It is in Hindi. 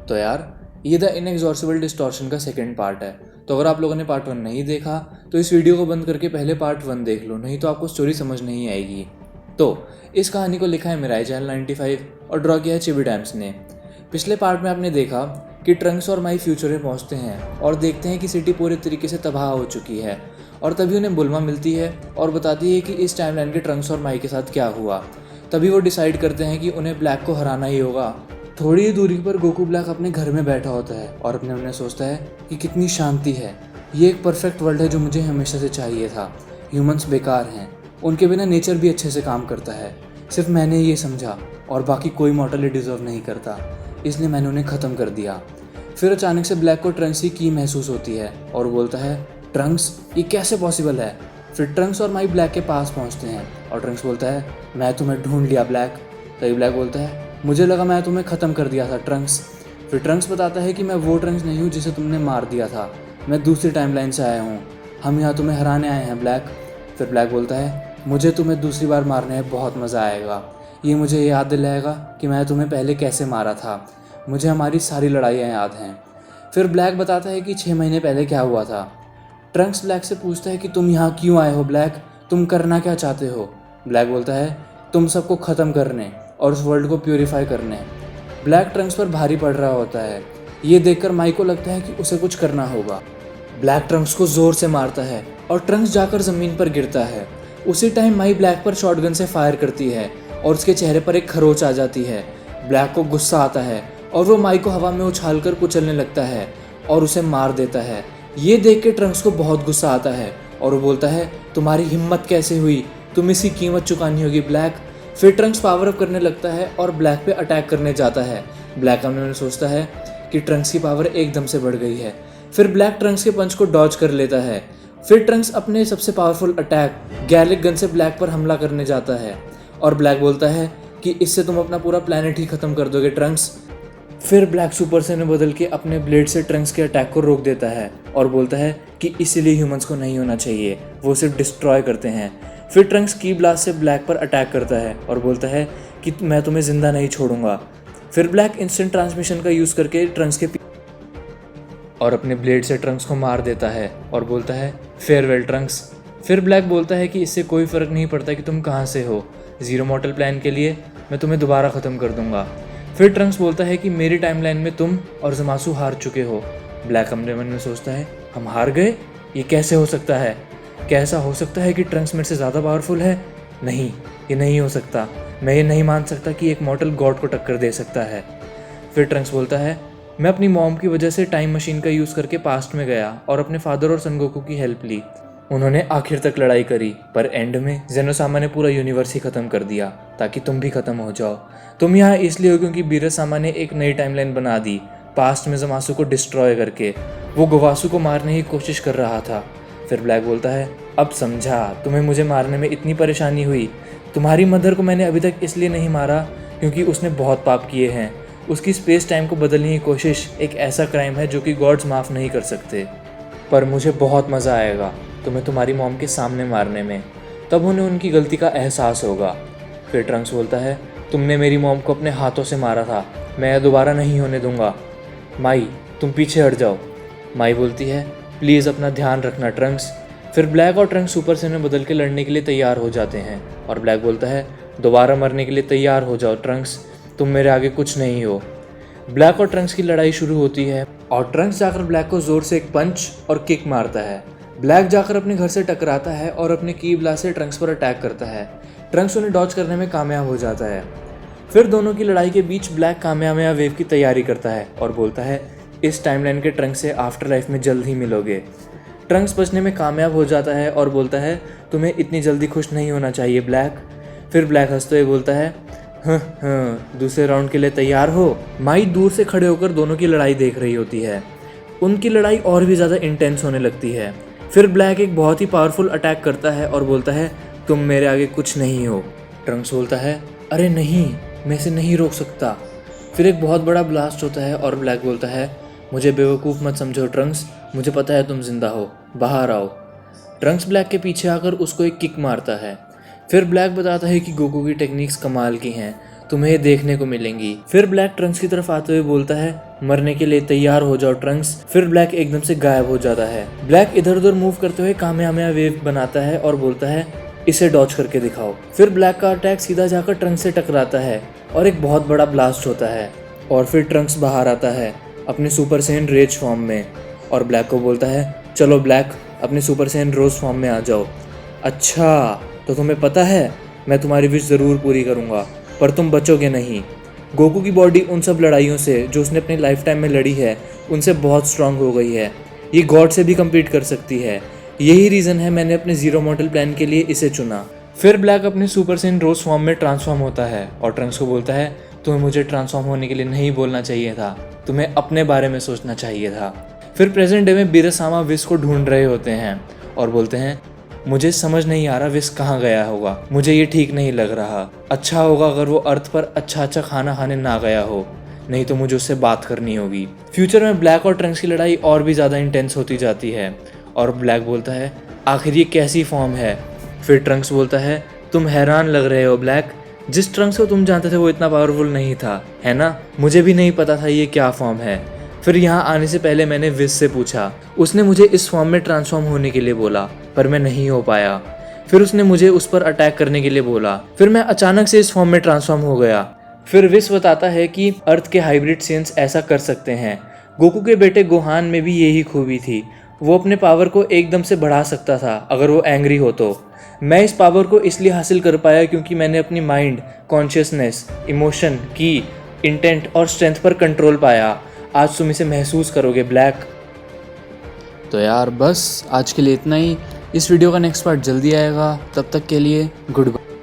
तो यार ये द इनएग्जॉर्सिबल डिस्टॉर्शन का सेकंड पार्ट है। तो अगर आप लोगों ने पार्ट 1 नहीं देखा तो इस वीडियो को बंद करके पहले पार्ट 1 देख लो, नहीं तो आपको स्टोरी समझ नहीं आएगी। तो इस कहानी को लिखा है मिराई चैनल 95 और ड्रॉ किया है चिबी डैम्स ने। पिछले पार्ट में आपने देखा कि ट्रंक्स और माई फ्यूचर में पहुंचते हैं और देखते हैं कि सिटी पूरे तरीके से तबाह हो चुकी है, और तभी उन्हें बुल्मा मिलती है और बताती है कि इस टाइमलाइन के ट्रंक्स और माई के साथ क्या हुआ। तभी वो डिसाइड करते हैं कि उन्हें ब्लैक को हराना ही होगा। थोड़ी ही दूरी पर गोकू ब्लैक अपने घर में बैठा होता है और अपने मन में सोचता है कि कितनी शांति है, ये एक परफेक्ट वर्ल्ड है जो मुझे हमेशा से चाहिए था। ह्यूमंस बेकार हैं, उनके बिना नेचर भी अच्छे से काम करता है, सिर्फ मैंने ये समझा और बाकी कोई मॉर्टल ये डिजर्व नहीं करता, इसलिए मैंने उन्हें ख़त्म कर दिया। फिर अचानक से ब्लैक को ट्रंक्स की महसूस होती है और बोलता है, ट्रंक्स ये कैसे पॉसिबल है। फिर ट्रंक्स और माई ब्लैक के पास पहुंचते हैं और ट्रंक्स बोलता है, मैं तुम्हें ढूंढ लिया ब्लैक। तभी ब्लैक बोलता है, मुझे लगा मैं तुम्हें ख़त्म कर दिया था ट्रंक्स। फिर ट्रंक्स बताता है कि मैं वो ट्रंक्स नहीं हूँ जिसे तुमने मार दिया था, मैं दूसरी टाइमलाइन से आया हूँ, हम यहाँ तुम्हें हराने आए हैं ब्लैक। फिर ब्लैक बोलता है, मुझे तुम्हें दूसरी बार मारने में बहुत मज़ा आएगा, ये मुझे याद दिलाएगा कि मैं तुम्हें पहले कैसे मारा था, मुझे हमारी सारी लड़ाइयाँ याद हैं। फिर ब्लैक बताता है कि 6 महीने पहले क्या हुआ था। ट्रंक्स ब्लैक से पूछता है कि तुम यहाँ क्यों आए हो ब्लैक, तुम करना क्या चाहते हो। ब्लैक बोलता है, तुम सबको ख़त्म करने और उस वर्ल्ड को प्यूरिफाई करने। ब्लैक ट्रंक्स पर भारी पड़ रहा होता है, ये देखकर माइक को लगता है कि उसे कुछ करना होगा। ब्लैक ट्रंक्स को ज़ोर से मारता है और ट्रंक्स जाकर ज़मीन पर गिरता है। उसी टाइम माई ब्लैक पर शॉटगन से फायर करती है और उसके चेहरे पर एक खरोच आ जाती है। ब्लैक को गुस्सा आता है और वो माई को हवा में उछालकर कुचलने लगता है और उसे मार देता है। ये देख के ट्रंक्स को बहुत गुस्सा आता है और वो बोलता है, तुम्हारी हिम्मत कैसे हुई, तुम इसकी कीमत चुकानी होगी ब्लैक। फिर ट्रंक्स पावर अप करने लगता है और ब्लैक पे अटैक करने जाता है। ब्लैक अपने में सोचता है कि ट्रंक्स की पावर एकदम से बढ़ गई है। फिर ब्लैक ट्रंक्स के पंच को डॉज कर लेता है। फिर ट्रंक्स अपने सबसे पावरफुल अटैक गैलिक गन से ब्लैक पर हमला करने जाता है और ब्लैक बोलता है कि इससे तुम अपना पूरा प्लेनेट ही ख़त्म कर दोगे ट्रंक्स। फिर ब्लैक सुपर से में बदल के अपने ब्लेड से ट्रंक्स के अटैक को रोक देता है और बोलता है कि इसीलिए ह्यूमंस को नहीं होना चाहिए, वो सिर्फ डिस्ट्रॉय करते हैं। फिर ट्रंक्स की ब्लास्ट से ब्लैक पर अटैक करता है और बोलता है कि मैं तुम्हें ज़िंदा नहीं छोड़ूंगा। फिर ब्लैक इंस्टेंट ट्रांसमिशन का यूज़ करके ट्रंक्स के और अपने ब्लेड से ट्रंक्स को मार देता है और बोलता है, फेयरवेल ट्रंक्स। फिर ब्लैक बोलता है कि इससे कोई फ़र्क नहीं पड़ता कि तुम कहाँ से हो, ज़ीरो मॉर्टल प्लान के लिए मैं तुम्हें दोबारा ख़त्म कर दूंगा। फिर ट्रंक्स बोलता है कि मेरी टाइमलाइन में तुम और ज़मासू हार चुके हो। ब्लैक अपने मन में सोचता है, हम हार गए, ये कैसे हो सकता है, क्या ऐसा हो सकता है कि ट्रंक्स मेरे से ज़्यादा पावरफुल है। नहीं, ये नहीं हो सकता, मैं ये नहीं मान सकता कि एक मॉर्टल गॉड को टक्कर दे सकता है। फिर ट्रंक्स बोलता है, मैं अपनी मॉम की वजह से टाइम मशीन का यूज़ करके पास्ट में गया और अपने फादर और सन गोकू की हेल्प ली। उन्होंने आखिर तक लड़ाई करी, पर एंड में जेनोसामा ने पूरा यूनिवर्स ही ख़त्म कर दिया ताकि तुम भी ख़त्म हो जाओ। तुम यहाँ इसलिए हो क्योंकि बीरसामा ने एक नई टाइमलाइन बना दी, पास्ट में ज़मासू को डिस्ट्रॉय करके। वो गोवासू को मारने की कोशिश कर रहा था। फिर ब्लैक बोलता है, अब समझा, तुम्हें मुझे मारने में इतनी परेशानी हुई। तुम्हारी मदर को मैंने अभी तक इसलिए नहीं मारा क्योंकि उसने बहुत पाप किए हैं। उसकी स्पेस टाइम को बदलने की कोशिश एक ऐसा क्राइम है जो कि गॉड्स माफ़ नहीं कर सकते, पर मुझे बहुत मज़ा आएगा तुम्हें तुम्हारी मॉम के सामने मारने में, तब उन्हें उनकी गलती का एहसास होगा। फिर ट्रंक्स बोलता है, तुमने मेरी मॉम को अपने हाथों से मारा था, मैं यह दोबारा नहीं होने दूंगा। माई तुम पीछे हट जाओ। माई बोलती है, प्लीज़ अपना ध्यान रखना ट्रंक्स। फिर ब्लैक और ट्रंक्स सुपर से में बदल के लड़ने के लिए तैयार हो जाते हैं और ब्लैक बोलता है, दोबारा मरने के लिए तैयार हो जाओ ट्रंक्स, तुम मेरे आगे कुछ नहीं हो। ब्लैक और ट्रंक्स की लड़ाई शुरू होती है और ट्रंक्स जाकर ब्लैक को ज़ोर से एक पंच और किक मारता है। ब्लैक जाकर अपने घर से टकराता है और अपने की ब्लास्ट से ट्रंक्स पर अटैक करता है। ट्रंक्स उन्हें डॉज करने में कामयाब हो जाता है। फिर दोनों की लड़ाई के बीच ब्लैक कामयाब वेव की तैयारी करता है और बोलता है, इस टाइमलाइन के ट्रंक्स से आफ्टर लाइफ में जल्द ही मिलोगे। ट्रंक्स बचने में कामयाब हो जाता है और बोलता है, तुम्हें इतनी जल्दी खुश नहीं होना चाहिए ब्लैक। फिर ब्लैक हंसते हुए बोलता है, हाँ, दूसरे राउंड के लिए तैयार हो। माई दूर से खड़े होकर दोनों की लड़ाई देख रही होती है। उनकी लड़ाई और भी ज़्यादा इंटेंस होने लगती है। फिर ब्लैक एक बहुत ही पावरफुल अटैक करता है और बोलता है, तुम मेरे आगे कुछ नहीं हो। ट्रंक्स बोलता है, अरे नहीं, मैं इसे नहीं रोक सकता। फिर एक बहुत बड़ा ब्लास्ट होता है और ब्लैक बोलता है, मुझे बेवकूफ़ मत समझो ट्रंक्स, मुझे पता है तुम जिंदा हो, बाहर आओ। ट्रंक्स ब्लैक के पीछे आकर उसको एक किक मारता है। फिर ब्लैक बताता है कि गोकू की टेक्निक्स कमाल की हैं, तुम्हें देखने को मिलेंगी। फिर ब्लैक ट्रंक्स की तरफ आते हुए बोलता है, मरने के लिए तैयार हो जाओ ट्रंक्स। फिर ब्लैक एकदम से गायब हो जाता है। ब्लैक इधर उधर मूव करते हुए कामयाब वेव बनाता है और बोलता है, इसे डॉज करके दिखाओ। फिर ब्लैक का अटैक सीधा जाकर ट्रंक्स से टकराता है और एक बहुत बड़ा ब्लास्ट होता है। और फिर ट्रंक्स बाहर आता है अपने सुपर सैयन रेज फॉर्म में और ब्लैक को बोलता है, चलो ब्लैक अपने सुपर सैयन रोज फॉर्म में आ जाओ। अच्छा, तो तुम्हें पता है मैं तुम्हारी विश ज़रूर पूरी करूँगा, पर तुम बचोगे नहीं। गोकू की बॉडी उन सब लड़ाइयों से जो उसने अपनी लाइफ टाइम में लड़ी है उनसे बहुत स्ट्रांग हो गई है। ये गॉड से भी कम्पीट कर सकती है। यही रीज़न है मैंने अपने जीरो मॉडल प्लान के लिए इसे चुना। फिर ब्लैक अपने सुपर सैयन रोज फॉर्म में ट्रांसफॉर्म होता है और ट्रंक्स को बोलता है, तुम्हें मुझे ट्रांसफॉर्म होने के लिए नहीं बोलना चाहिए था, तुम्हें अपने बारे में सोचना चाहिए था। फिर प्रेजेंट डे में बीरसामा विश को ढूंढ रहे होते हैं और बोलते हैं, मुझे समझ नहीं आ रहा विश कहाँ गया होगा, मुझे ये ठीक नहीं लग रहा। अच्छा होगा अगर वो अर्थ पर अच्छा खाना खाने ना गया हो, नहीं तो मुझे उससे बात करनी होगी। फ्यूचर में ब्लैक और ट्रंक्स की लड़ाई और भी ज़्यादा इंटेंस होती जाती है और ब्लैक बोलता है, आखिर ये कैसी फॉर्म है। फिर ट्रंक्स बोलता है, तुम हैरान लग रहे हो ब्लैक, जिस ट्रंक्स को तुम जानते थे वो इतना पावरफुल नहीं था, है ना? मुझे भी नहीं पता था ये क्या फॉर्म है। फिर यहाँ आने से पहले मैंने विश से पूछा, उसने मुझे इस फॉर्म में ट्रांसफॉर्म होने के लिए बोला, पर मैं नहीं हो पाया। फिर उसने मुझे उस पर अटैक करने के लिए बोला, फिर मैं अचानक से इस फॉर्म में ट्रांसफॉर्म हो गया। फिर विश बताता है कि अर्थ के हाइब्रिड सेंस ऐसा कर सकते हैं। गोकू के बेटे गोहान में भी यही खूबी थी, वो अपने पावर को एकदम से बढ़ा सकता था अगर वो एंग्री हो तो। मैं इस पावर को इसलिए हासिल कर पाया क्योंकि मैंने अपनी माइंड, कॉन्शियसनेस, इमोशन, की, इंटेंट और स्ट्रेंथ पर कंट्रोल पाया। आज तुम इसे महसूस करोगे ब्लैक। तो यार बस आज के लिए इतना ही। इस वीडियो का नेक्स्ट पार्ट जल्दी आएगा, तब तक के लिए गुड बाय।